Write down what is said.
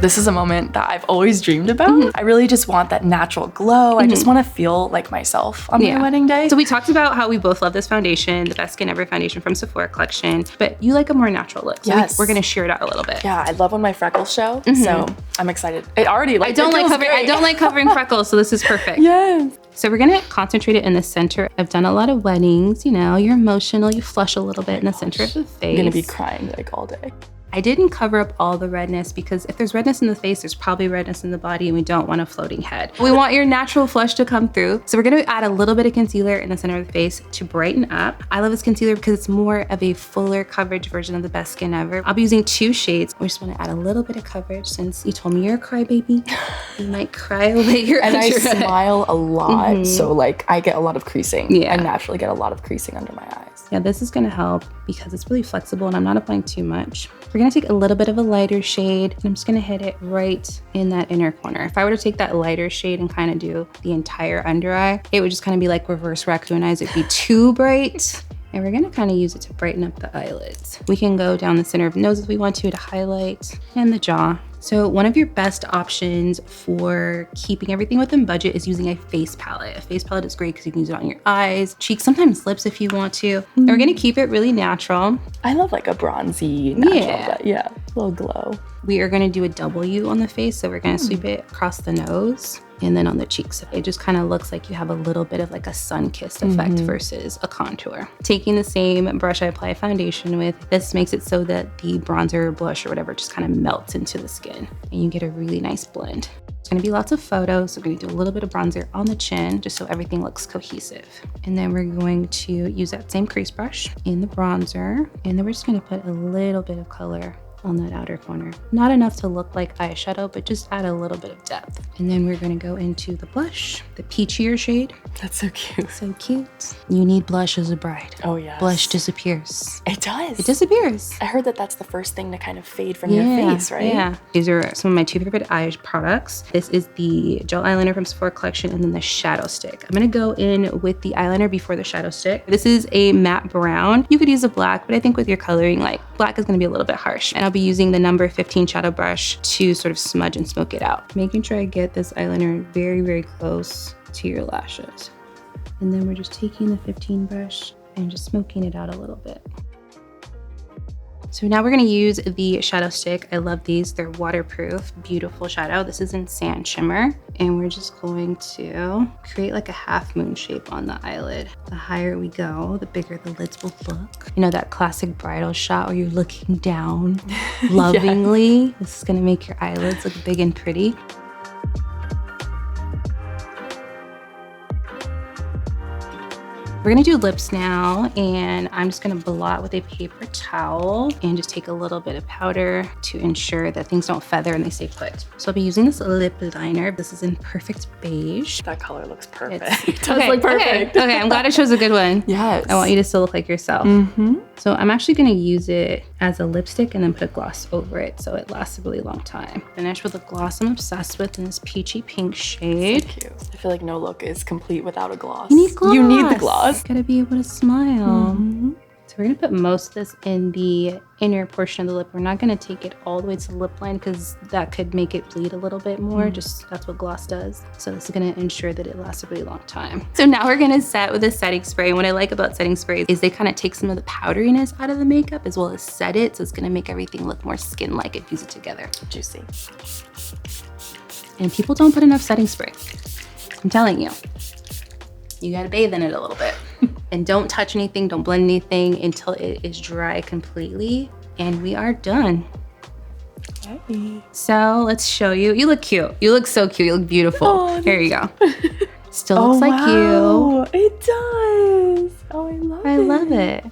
This is a moment that I've always dreamed about. I really just want that natural glow. I just want to feel like myself on my wedding day. So we talked about how we both love this foundation, the Best Skin Ever foundation from Sephora Collection, but you like a more natural look. So we're gonna share it out a little bit. Yeah, I love when my freckles show, so I'm excited. It already I don't like covering freckles, so this is perfect. Yes. So we're gonna concentrate it in the center. I've done a lot of weddings, you know, you're emotional, you flush a little bit in the center of the face. I'm gonna be crying like all day. I didn't cover up all the redness because if there's redness in the face, there's probably redness in the body and we don't want a floating head. We want your natural flush to come through. So we're gonna add a little bit of concealer in the center of the face to brighten up. I love this concealer because it's more of a fuller coverage version of the Best Skin Ever. I'll be using 2 shades. We just wanna add a little bit of coverage since you told me you're a crybaby. You might cry a little bit. And I smile a lot, so like I get a lot of creasing. Yeah. I naturally get a lot of creasing under my eyes. Yeah, this is gonna help because it's really flexible and I'm not applying too much. We're gonna take a little bit of a lighter shade and I'm just gonna hit it right in that inner corner. If I were to take that lighter shade and kind of do the entire under eye, it would just kind of be like reverse raccoon eyes. It'd be too bright. And we're gonna kind of use it to brighten up the eyelids. We can go down the center of the nose if we want to highlight, and the jaw. So one of your best options for keeping everything within budget is using a face palette. A face palette is great because you can use it on your eyes, cheeks, sometimes lips if you want to. And we're gonna keep it really natural. I love like a bronzy, natural, a little glow. We are gonna do a W on the face, so we're gonna sweep it across the nose and then on the cheeks. It just kind of looks like you have a little bit of like a sun-kissed effect versus a contour. Taking the same brush I apply foundation with, this makes it so that the bronzer or blush or whatever just kind of melts into the skin and you get a really nice blend. It's gonna be lots of photos. So we're gonna do a little bit of bronzer on the chin just so everything looks cohesive. And then we're going to use that same crease brush in the bronzer. And then we're just gonna put a little bit of color on that outer corner. Not enough to look like eyeshadow, but just add a little bit of depth. And then we're gonna go into the blush, the peachier shade. That's so cute. So cute. You need blush as a bride. Oh yeah. Blush disappears. It does. It disappears. I heard that that's the first thing to kind of fade from your face, right? Yeah. These are some of my 2 favorite eye products. This is the gel eyeliner from Sephora Collection and then the shadow stick. I'm gonna go in with the eyeliner before the shadow stick. This is a matte brown. You could use a black, but I think with your coloring, like black is gonna be a little bit harsh. And I'll be using the number 15 shadow brush to sort of smudge and smoke it out. Making sure I get this eyeliner very, very close to your lashes. And then we're just taking the 15 brush and just smoking it out a little bit. So now we're gonna use the shadow stick. I love these, they're waterproof, beautiful shadow. This is in Sand Shimmer. And we're just going to create like a half moon shape on the eyelid. The higher we go, the bigger the lids will look. You know that classic bridal shot where you're looking down lovingly? This is gonna make your eyelids look big and pretty. We're gonna do lips now, and I'm just gonna blot with a paper towel and just take a little bit of powder to ensure that things don't feather and they stay put. So I'll be using this lip liner. This is in Perfect Beige. That color looks perfect. It does look perfect. Okay, I'm glad I chose a good one. Yes. I want you to still look like yourself. So I'm actually gonna use it as a lipstick and then put a gloss over it so it lasts a really long time. Finish with a gloss I'm obsessed with in this peachy pink shade. So cute. I feel like no look is complete without a gloss. You need gloss. You need the gloss. Gotta be able to smile. So we're gonna put most of this in the inner portion of the lip. We're not gonna take it all the way to the lip line because that could make it bleed a little bit more. Just that's what gloss does. So this is gonna ensure that it lasts a really long time. So now we're gonna set with a setting spray. And what I like about setting sprays is they kind of take some of the powderiness out of the makeup as well as set it. So it's gonna make everything look more skin-like and fuse it together. Juicy. And people don't put enough setting spray. I'm telling you. You gotta bathe in it a little bit. And don't touch anything, don't blend anything until it is dry completely. And we are done. Okay. So let's show you. You look cute. You look so cute. You look beautiful. Oh, here you go. Still looks like you. It does. Oh, I love it. I love it.